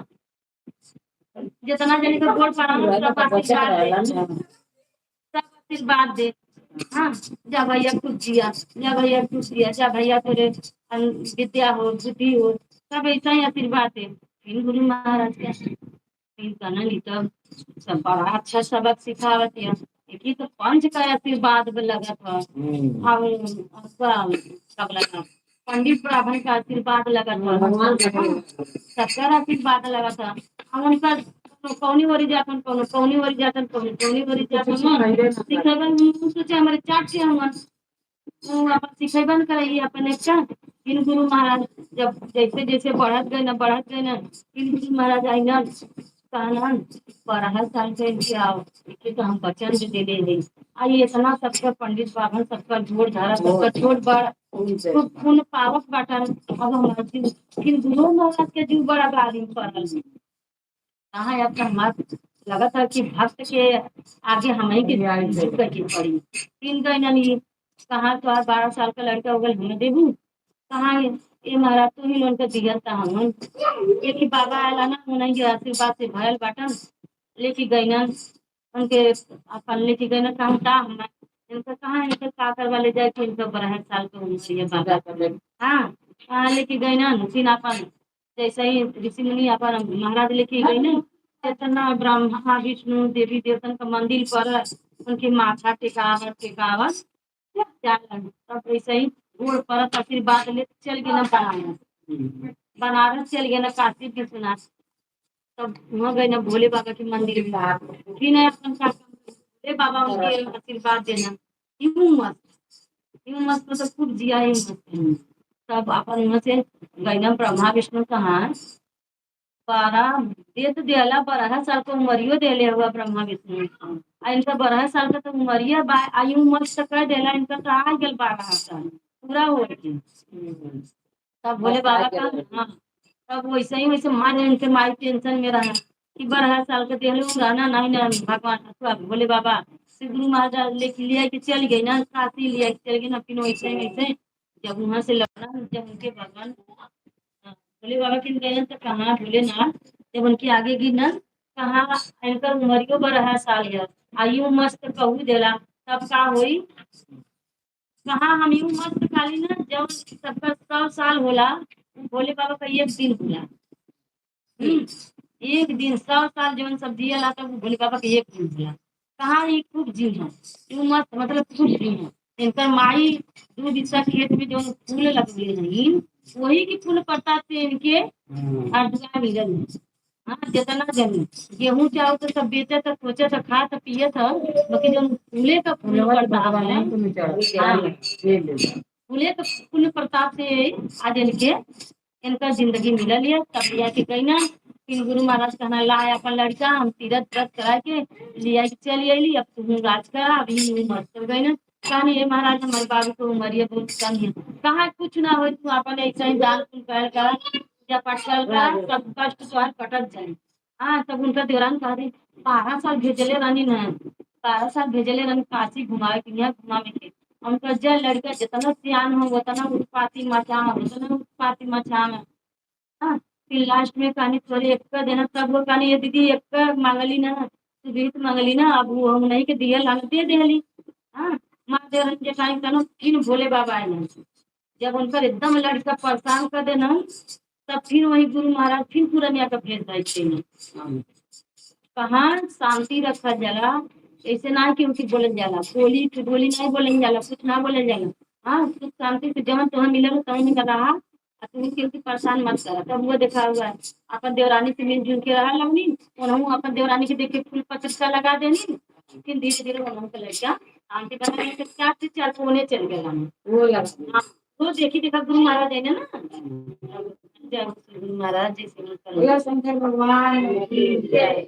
S1: जितना जने का गोड़ पड़ा सब आशीर्वाद दे हाँ जा भैया खुश जिया जा भैया खुश जिया जा भैया तेरे विद्या हो बुद्धि हो सब ऐसा ही आशीर्वाद दे फिर गुरु महाराज के फिर कहना नहीं तब सब बड़ा अच्छा सबक सिखावत है एक ही तो पंच का आशीर्वाद लगा था और सब लगा पंडित ब्राह्मण का आशीर्वाद लगा था
S2: भगवान का
S1: सबका आशीर्वाद लगा था हम उनका कौनी वरी जातन कौनी वरी जातन कौनी वरी जातन सिखेबन सोचे हमारे चाट से हम अपन सिखेबन कराइए अपन एक चाट इन गुरु महाराज जब जैसे जैसे बढ़त गए ना इन गुरु महाराज आई ना कहना 12 साल से इनके आओ इसलिए तो हम वचन भी दे दे आई इतना सबका पंडित बाबा सबका जोड़ धारा सबका छोड़ बड़ खूब खून पावक बाटा अब हमारा जीव फिर गुरु महाराज के जीव बड़ा गाड़ी पड़ल कहाँ है आपका मत लगा था कि भक्त के आगे हम ही के झुक करके पड़ी तीन गए नहीं कहाँ तो 12 साल का लड़का होगा हमें देबू कहाँ है ये महाराज तू ही लोन का दिया था हम एक ही बाबा आला ना उन्हें के आशीर्वाद से भयल बाटन लेके गई ना उनके अपन लेके गए ना कहाँ था हम इनका कहाँ इनका का करवा ले जाए कि इनका 12 साल का होना चाहिए बाबा हाँ कहाँ लेके गए ना फिर अपन जैसे ही ऋषि मुनि अपन महाराज लेके गए ना चेतना ब्रह्मा विष्णु देवी देवतन का मंदिर पर उनके माथा टेकावत टेकावत तब ऐसे ही गोड़ पर आशीर्वाद ले चल गए ना बनारस चल गए ना काशी विश्वनाथ तब वहाँ गए ना भोले बाबा के मंदिर में फिर ना अपन भोले बाबा उनके आशीर्वाद देना यूं मस्त तो खूब जिया ही मस्त तब अपन वहाँ से गए ना ब्रह्मा विष्णु कहाँ 12 दे तो दिला 12 साल का उमरियो देले हुआ ब्रह्मा विष्णु इनका 12 साल का तो उमरिया आयु मस्त कर देला इनका तो आ गल 12 साल पूरा हो गई तब भोले बाबा का हाँ तब वैसे माँ ने उनके माई टेंशन में रहा कि 12 साल का देहलू रहना नहीं ना भगवान अथवा भोले बाबा श्री गुरु महाराज लेके लिया कि चल गई ना काशी लिया चल गई ना फिर वैसे जब वहां से लौटा जब उनके भगवान भोले बाबा के गए तो कहाँ भोलेनाथ जब उनके आगे गिर ना कहाँ इनकर उमरियो 12 साल है आयु मस्त कहू देला तब का होई कहाँ हम यूं मस्त खाली ना जब सबका 100 साल होला भोले बाबा का एक दिन होला एक दिन 100 साल जवन सब जियला तब भोले बाबा का एक दिन होला कहाँ ये खूब जीव है यूं मस्त मतलब खूब जीव है इनकर माई दूध इसका खेत में जो फूल लगे नहीं वही की फूल पत्ता से इनके अर्धगा मिलल हाँ जितना जमीन गेहूं चाहो तो सब बेचे तो सोचे तो खा तो पिए तो बाकी जो फूले का फूल प्रताप है हाँ, फूले का फूल प्रताप से आज इनका जिंदगी मिलल है तब लिया के गई ना फिर गुरु महाराज कहना ला अपन लड़का हम तीरथ व्रत करा के लिया के चली अली अब तुम राज करा अभी मस्त हो गई ना कहनी ये महाराज हमारे बाबू को उमरिया बहुत कम है कहाँ कुछ ना हो तू अपन ऐसा ही दान पुण्य कर पूजा पाठ कर सब कष्ट तुम्हार कटत जाए हाँ तब उनका देवरान कहा दी 12 साल भेजले रानी न 12 साल भेजले रानी काशी घुमावे के यहाँ घुमावे के उनका जल लड़का जितना सियान हो उतना उत्पाती मचा उतना उत्पाती मचा हाँ फिर लास्ट में कहानी थोड़ी एक का देना तब वो कहानी ये दीदी एक का मांगली ना तू भी तो मांगली ना अब वो हम नहीं के दिया लांग दे देली हाँ माँ देवरन जे कहानी कनो फिर भोले बाबा आए ना जब उनका एकदम लड़का परेशान कर देना तब फिर वही गुरु महाराज फिर पूरनिया का भेज देते हैं कहाँ शांति रखा जाला ऐसे ना कि उनकी बोलल जाला बोली बोली नहीं बोलल जाला कुछ ना बोलल जाला हाँ कुछ शांति से जवन तुम मिलल तहीं मिल रहा तुम किसी परेशान मत करा तब वो देखा हुआ है अपन देवरानी से मिलजुल के रहा लगनी उन्होंने अपन देवरानी के देख के फूल पत्रिका लगा देनी फिर धीरे धीरे उन्होंने के लड़का शांति बना के चार से चार कोने चल गया वो लगा हाँ वो देखी देखा गुरु महाराज है ना जय गुरु महाराज जैसे शंकर भगवान की जय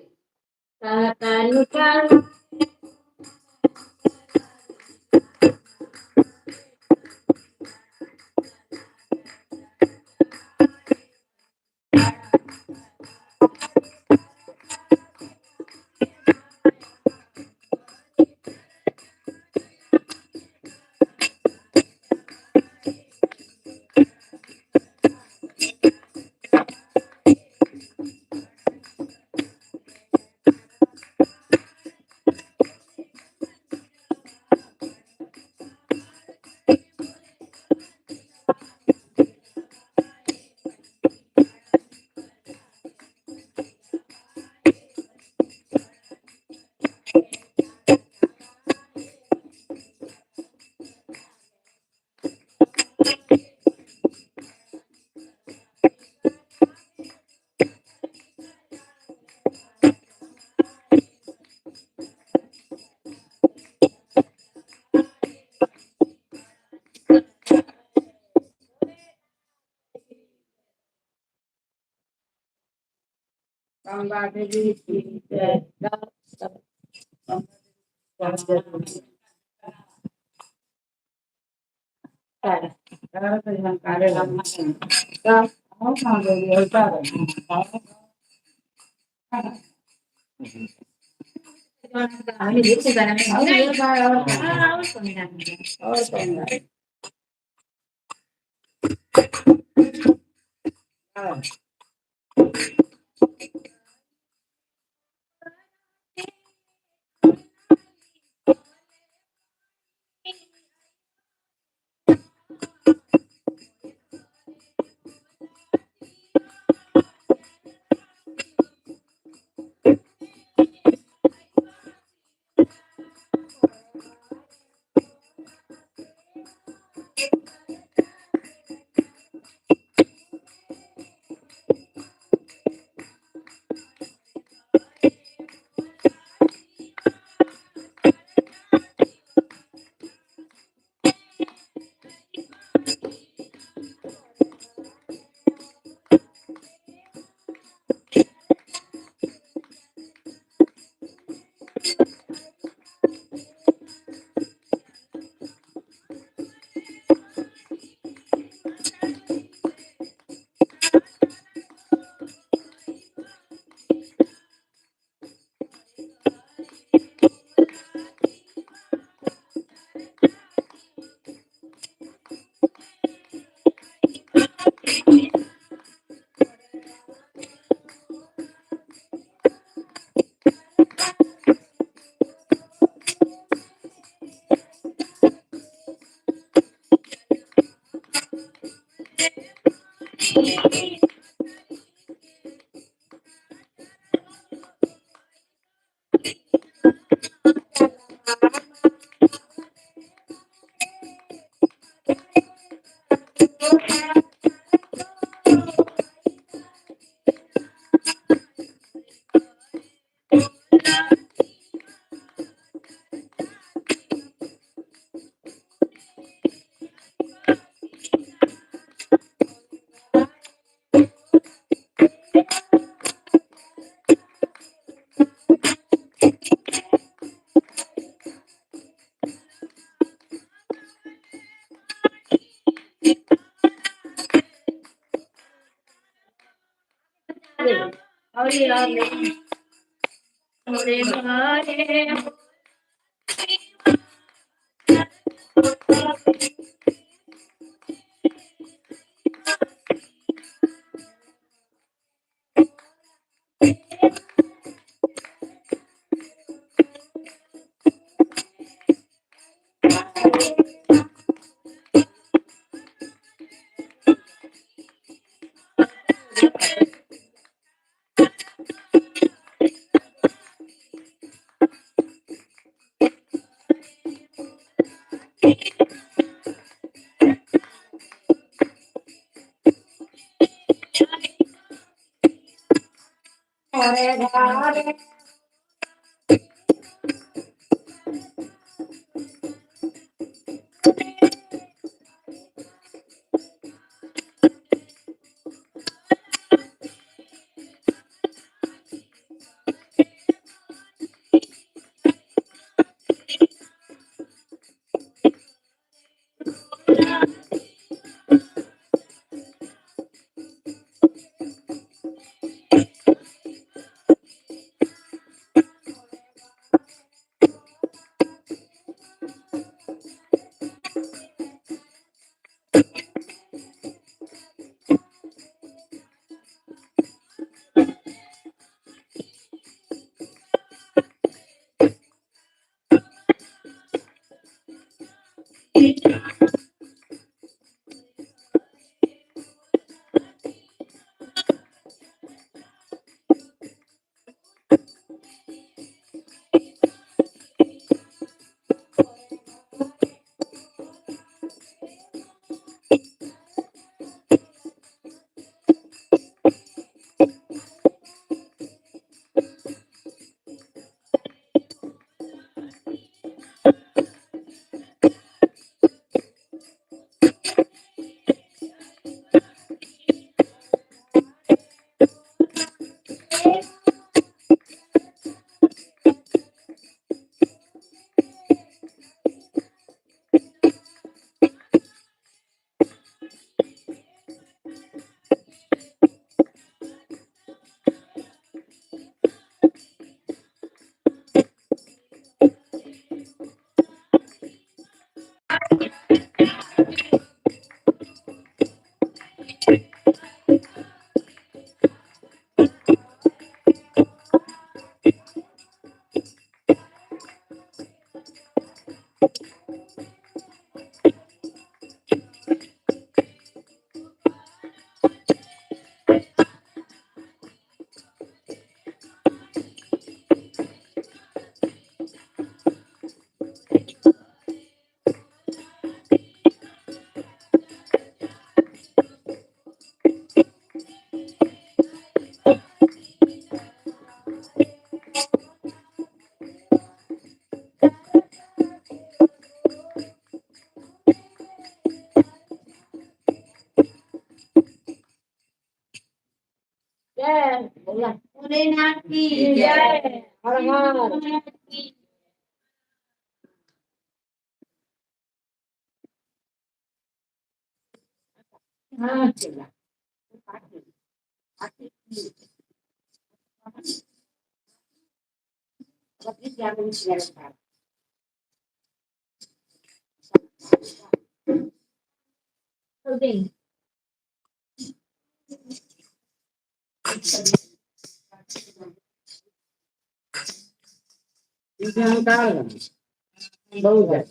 S1: गंगा देवी की जय हरे हरे हरे
S2: घरे घरे जय बोला
S3: भोलेनाथ की
S2: जय हर हर हाँ चला बहुत है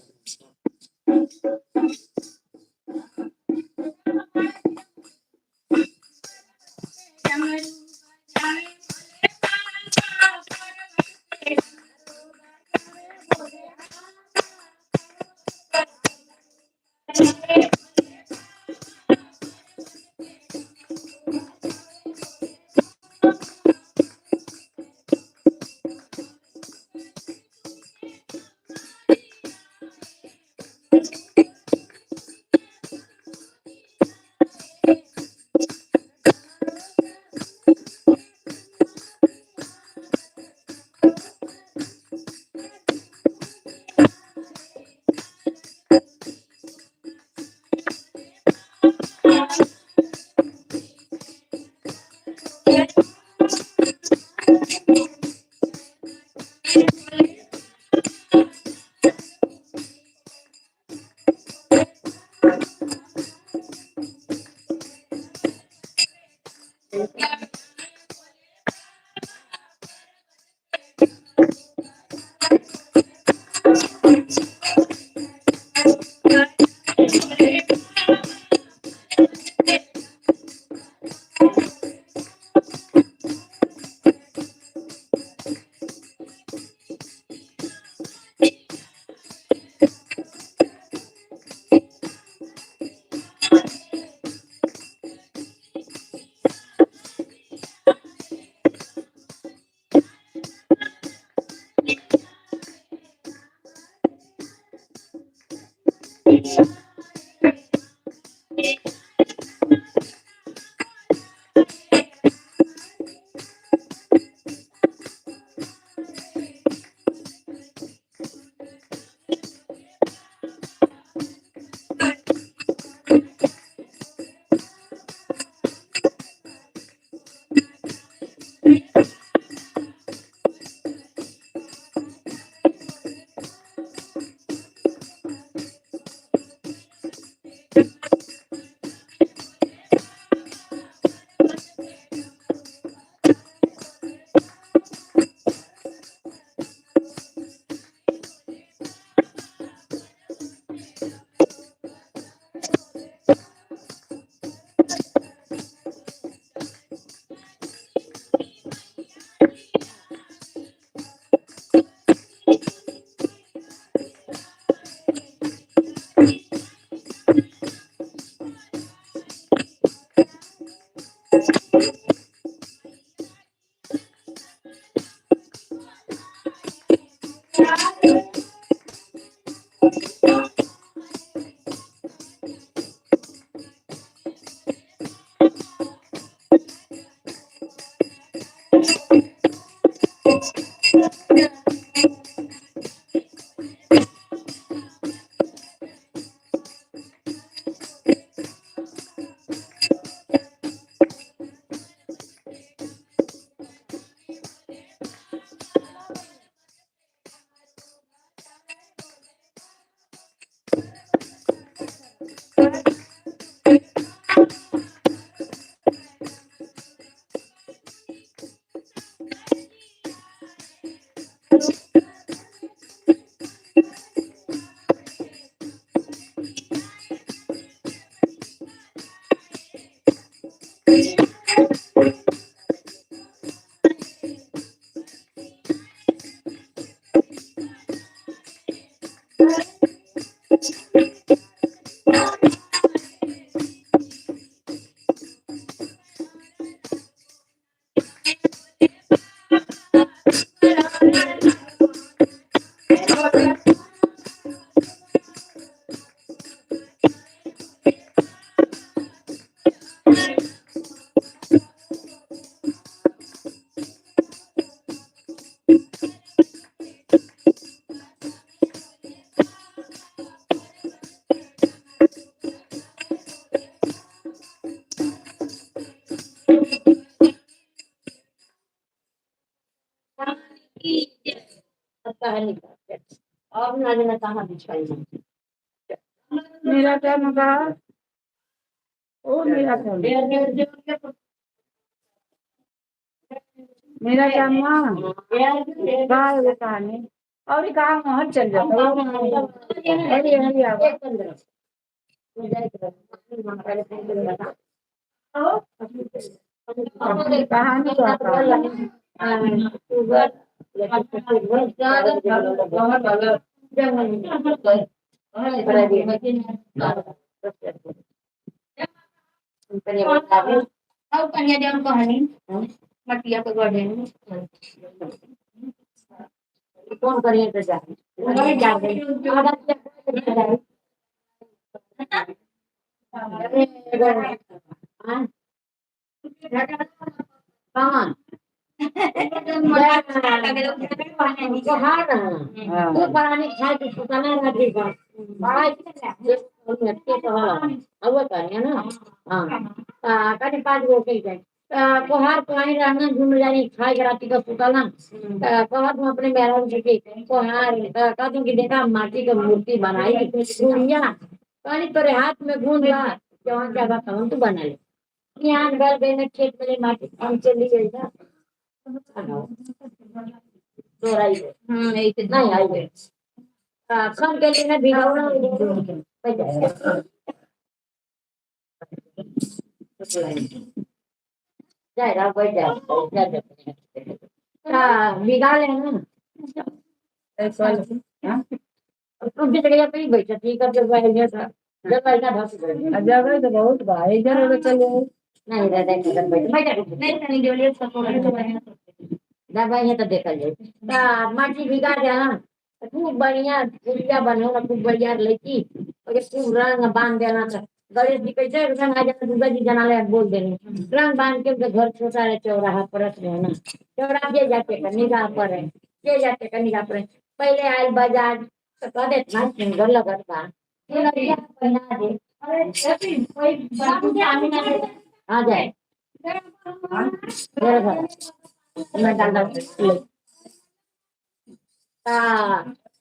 S2: कहानी और ना जाने कहाँ बिछाई
S3: मेरा क्या मगा ओ मेरा क्या मेरा क्या माँ गाय वो कहानी और ये कहा वहाँ चल जाता हरी हरी आवाज कहानी तो आता
S2: कहानी मटिया को गढ़े कौन करिए तो जा हाँ तू परानी खाए तो सुताना रहती का बड़ा हटके तो अब करिए ना हाँ कभी 5 गो कही जाए कोहार पुरानी रहना झूम जानी खाए कराती का सुताना कोहार तुम अपने बैराम से कोहार का तुम की देखा माटी का मूर्ति बनाई दुनिया कहीं तेरे हाथ में गूंद ला जहाँ क्या बात हम तू बना ले यहाँ घर बेने खेत में माटी हम चली गई ना दोराई नहीं आई गई कम के लिए ना भिगावना जाए रहा बैठ जाए भिगा ले ना तुम भी जगह पे ही बैठा ठीक है जब भाई था जब भाई ना भाग
S3: जगह तो बहुत भाई इधर चले
S2: नहीं रहता नहीं बैठ नहीं नहीं जो लिए सब दवाई है तो देखा जाए माटी भिगा दिया ना तो खूब बढ़िया गुड़िया बनो खूब बढ़िया लड़की और खूब रंग बांध देना था गणेश जी कैसे रंग आ जाता दुर्गा जी जना ले बोल देने रंग बांध के घर छोटा है चौराहा पर रहना चौराहे जाके निगाह पर है ये जाके का निगाह पर पहले आई बाजार तो कह दे इतना सुंदर लगत बा ये लड़कियां पहना दे अरे कोई बात आमी ना आ जाए मेरे घर मैं डाल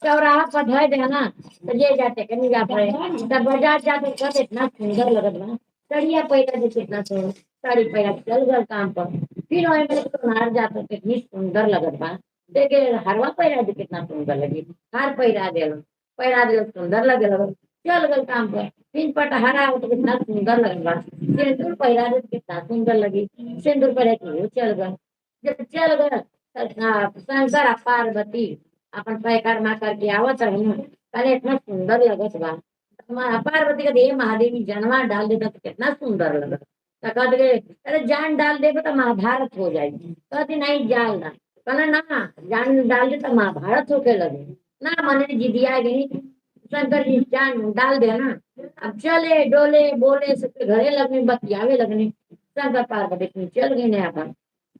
S2: चौराहा पर धोए दे ना तो ये जाते कहीं जा पड़े तब बाजार जाते कहते इतना सुंदर लगत बा साड़िया पैदा दे कितना सुंदर साड़ी पैदा चल गल काम पर फिर वही में तो हार जाते कितनी सुंदर लगत बा देखे हरवा पैदा दे कितना सुंदर लगी हार पैदा दे सुंदर लगे लगल चल गल काम पर फिर पट हरा हो तो कितना सुंदर लगल बा सिंदूर पैदा दे कितना सुंदर लगी सिंदूर पैदा की चल गल जब चल गल शंकर आ पार्वती अपन परिक्रमा करके आवत रही पहले इतना सुंदर लगत बा पार्वती का देह महादेवी जनवा डाल देता तो कितना सुंदर लगत तो कहते गए अरे जान डाल देगा तो महाभारत हो जाएगी कहती नहीं जान ना कहना ना जान डाल दे तो महाभारत होके लगे ना मने जिदिया गई शंकर जी जान डाल दे ना अब चले डोले बोले सबके घरे लगने बतियावे लगने शंकर पार्वती चल गई ना अपन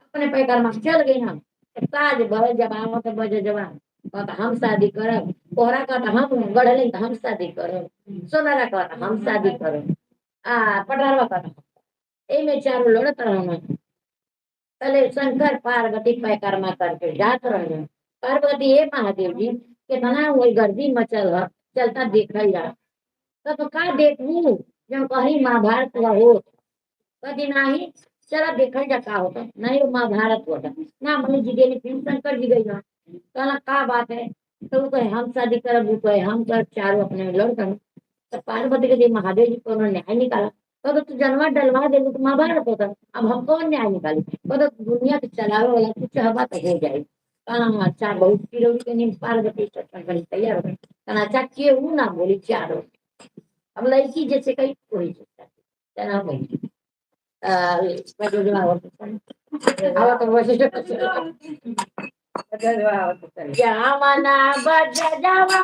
S2: अपने परिक्रमा चल गई ना साज भर जब तो बजे जवान कहता हम शादी करब, कोहरा कहता हम गढ़ले तो हम शादी करब, सोनारा कहता हम शादी करब, पटरवा कहता ए में चारों लड़त रहना। पहले शंकर पार्वती पैकर्मा करके जात रहे। पार्वती हे महादेव जी कितना वही गर्दी मचल है, चलता देखल जा। तो का देखू जब कहीं महाभारत हुआ हो कभी नाही, चला देखल जा का होता नहीं, वो महाभारत होता ना, मनु जी गेली फिर शंकर जी गई ना, कहला का बात है, तो वो कहे हम शादी करब, वो कहे हम कर, चारों अपने लड़कन। तो पार्वती के जी महादेव जी को उन्होंने न्याय निकाला। तो तू जनवा डलवा दे तो महाभारत होता, अब हम कौन न्याय निकाली, तो दुनिया के चलावे वाला कुछ हवा तो हो जाए। कहना अच्छा बहुत की के नींद पार्वती शंकर तैयार हो गए, कहना अच्छा केहू ना बोली चारों। अब लड़की जैसे कहीं कोई जना बोली आवत वैशिष्ट जामना बज जावा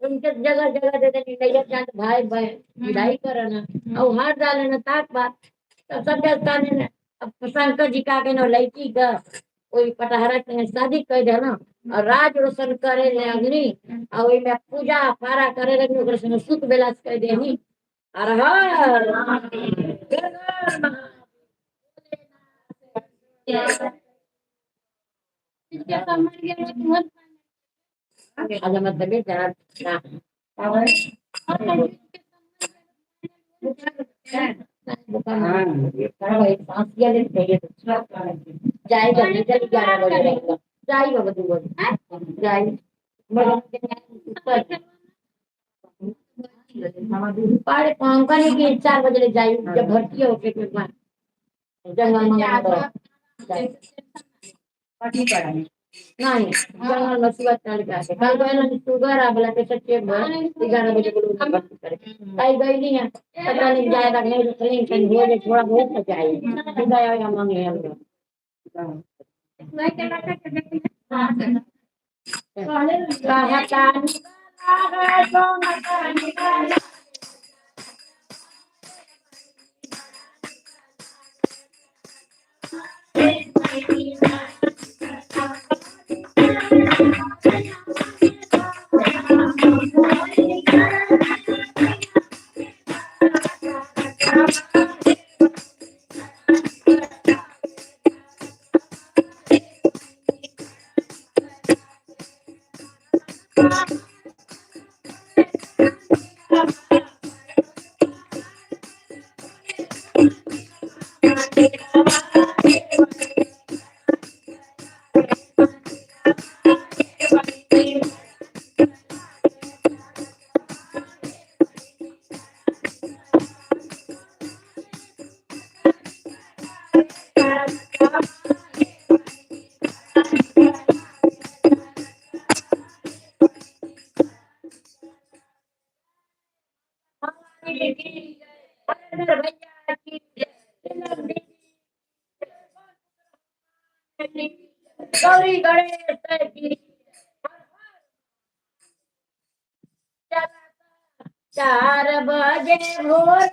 S2: उनके जगह जगह दे देनी नैया जात भाई बहन विदाई करना और हाथ डालना ताक बात। तब सब स्थान है अब शंकर जी का के न लड़की का कोई पटहरा के शादी कर दे ना, और राज रोशन करे ले अग्नि, और ओई में पूजा पारा करे लगी ओकर संग सुख विलास कर देनी। हर हर आजा मत लगे जरा और जाएगा निकल 11 बजे रहेगा, जाएगा बदू जाए पारे पंखा नहीं कि 4 बजे ले जाई जब भर्ती हो के जंगल में पार्टी करानी नहीं जंगल में सुबह चढ़ के आके कल गए ना शुगर आ बोला के चेक भर 11 बजे को लोग भर्ती करे कई गई नहीं है पता नहीं जाएगा नहीं तो कहीं कहीं हो जाए थोड़ा बहुत तो चाहिए सीधा आया मांगे हम गौरी गणेश की 4 बजे भोर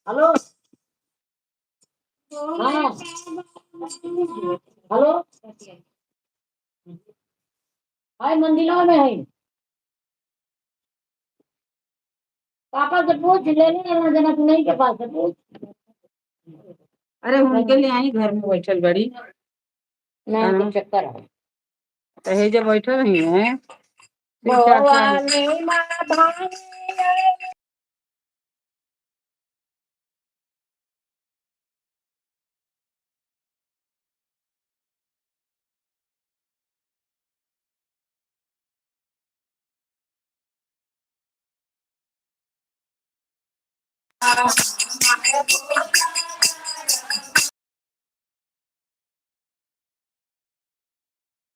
S2: हेलो हाँ हेलो हाय मंदिला में है पापा से पूछ ले लेना जना तू नहीं के पास से पूछ
S3: अरे उनके लिए आई घर में बैठल बड़ी
S2: मैं तो चक्कर आ
S3: कहे जब बैठल रही है
S2: भवानी माँ भानी